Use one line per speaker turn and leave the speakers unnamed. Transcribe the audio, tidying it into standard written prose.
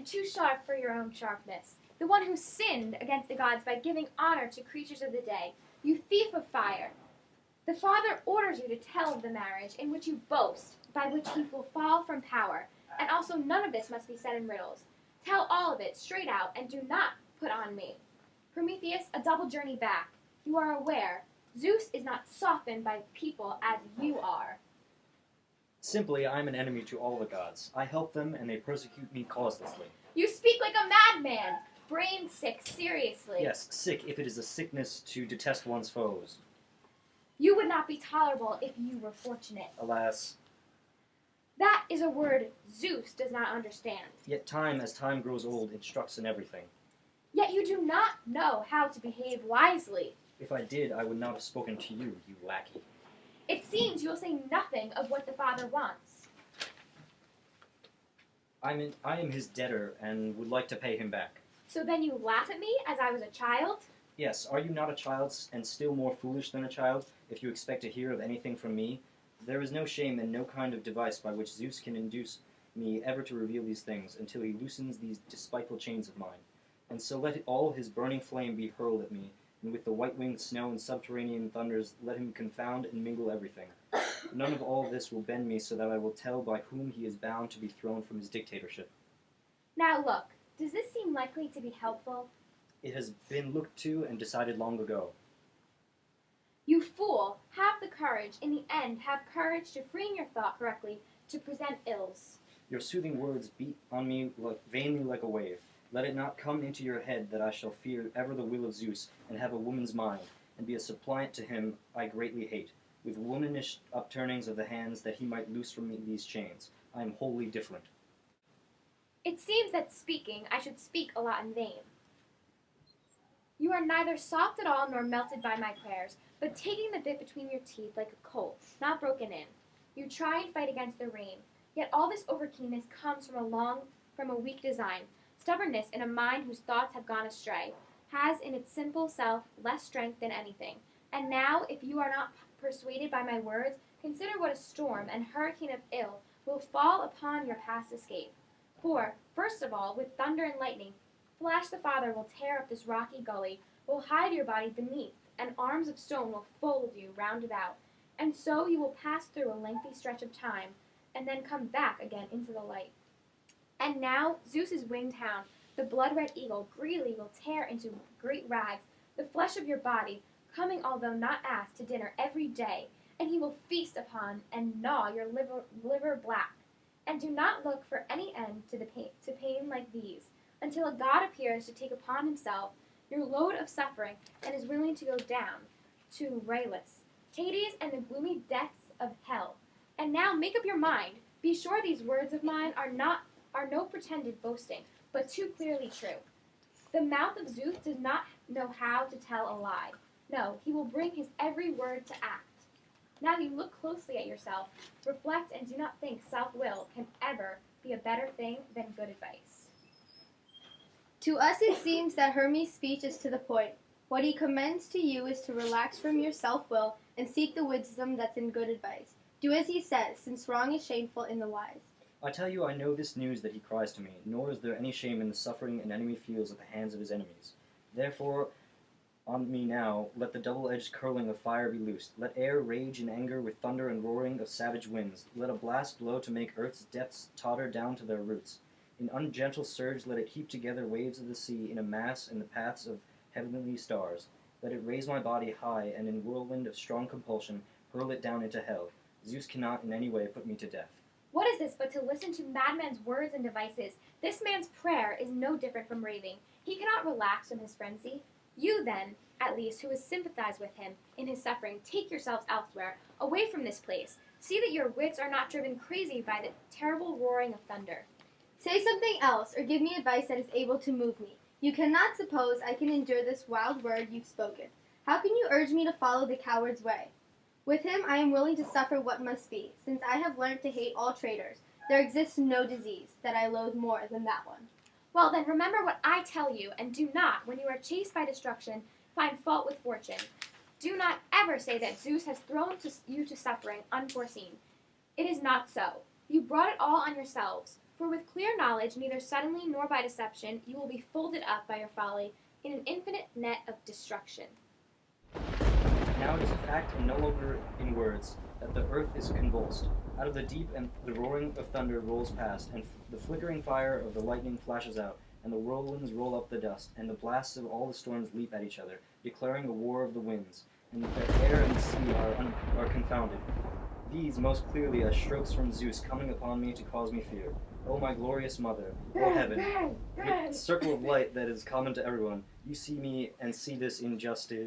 and too sharp for your own sharpness, the one who sinned against the gods by giving honor to creatures of the day, you thief of fire. The Father orders you to tell of the marriage in which you boast, by which he will fall from power, and also none of this must be said in riddles. Tell all of it straight out, and do not put on me. Prometheus, a double journey back. You are aware, Zeus is not softened by people as you are.
Simply, I am an enemy to all the gods. I help them, and they persecute me causelessly.
You speak like a madman, brain sick, seriously.
Yes, sick if it is a sickness to detest one's foes.
You would not be tolerable if you were fortunate.
Alas.
That is a word Zeus does not understand.
Yet time, as time grows old, instructs in everything.
Yet you do not know how to behave wisely.
If I did, I would not have spoken to you, you lackey.
It seems you will say nothing of what the Father wants.
I am his debtor, and would like to pay him back.
So then you laugh at me as I was a child?
Yes, are you not a child, and still more foolish than a child, if you expect to hear of anything from me? There is no shame and no kind of device by which Zeus can induce me ever to reveal these things, until he loosens these despiteful chains of mine. And so let all his burning flame be hurled at me, and with the white-winged snow and subterranean thunders let him confound and mingle everything. None of all this will bend me so that I will tell by whom he is bound to be thrown from his dictatorship.
Now look, does this seem likely to be helpful?
It has been looked to and decided long ago.
You fool, have the courage, in the end, have courage to frame your thought correctly, to present ills.
Your soothing words beat on me vainly like a wave. Let it not come into your head that I shall fear ever the will of Zeus, and have a woman's mind, and be a suppliant to him I greatly hate, with womanish upturnings of the hands that he might loose from me these chains. I am wholly different.
It seems that speaking, I should speak a lot in vain. You are neither soft at all nor melted by my prayers, but taking the bit between your teeth like a colt, not broken in. You try and fight against the rain, yet all this overkeenness comes from a weak design. Stubbornness in a mind whose thoughts have gone astray has in its simple self less strength than anything. And now, if you are not persuaded by my words, consider what a storm and hurricane of ill will fall upon your past escape. For, first of all, with thunder and lightning, Flash the Father will tear up this rocky gully, will hide your body beneath, and arms of stone will fold you round about. And so you will pass through a lengthy stretch of time, and then come back again into the light. And now Zeus's winged hound, the blood-red eagle, greedily will tear into great rags the flesh of your body, coming, although not asked, to dinner every day, and he will feast upon and gnaw your liver black. And do not look for any end to pain like these, until a god appears to take upon himself your load of suffering, and is willing to go down to Raylis, Hades, and the gloomy depths of hell. And now make up your mind. Be sure these words of mine are no pretended boasting, but too clearly true. The mouth of Zeus does not know how to tell a lie. No, he will bring his every word to act. Now you look closely at yourself, reflect, and do not think self-will can ever be a better thing than good advice.
To us it seems that Hermes' speech is to the point. What he commends to you is to relax from your self-will and seek the wisdom that's in good advice. Do as he says, since wrong is shameful in the wise.
I tell you, I know this news that he cries to me, nor is there any shame in the suffering an enemy feels at the hands of his enemies. Therefore, on me now, let the double-edged curling of fire be loosed. Let air rage in anger with thunder and roaring of savage winds. Let a blast blow to make earth's depths totter down to their roots. In ungentle surge let it heap together waves of the sea in a mass in the paths of heavenly stars. Let it raise my body high, and in whirlwind of strong compulsion hurl it down into hell. Zeus cannot in any way put me to death.
What is this but to listen to madmen's words and devices? This man's prayer is no different from raving. He cannot relax from his frenzy. You then, at least, who has sympathized with him in his suffering, take yourselves elsewhere, away from this place. See that your wits are not driven crazy by the terrible roaring of thunder.
Say something else, or give me advice that is able to move me. You cannot suppose I can endure this wild word you've spoken. How can you urge me to follow the coward's way? With him I am willing to suffer what must be, since I have learned to hate all traitors. There exists no disease that I loathe more than that one.
Well, then remember what I tell you, and do not, when you are chased by destruction, find fault with fortune. Do not ever say that Zeus has thrown you to suffering unforeseen. It is not so. You brought it all on yourselves. For with clear knowledge, neither suddenly nor by deception, you will be folded up by your folly in an infinite net of destruction.
Now it is a fact and no longer in words that the earth is convulsed. Out of the deep and the roaring of thunder rolls past, and the flickering fire of the lightning flashes out, and the whirlwinds roll up the dust, and the blasts of all the storms leap at each other, declaring a war of the winds, and the air and the sea are confounded. These most clearly as strokes from Zeus coming upon me to cause me fear. O my glorious mother, O heaven, with circle of light that is common to everyone, you see me and see this injustice.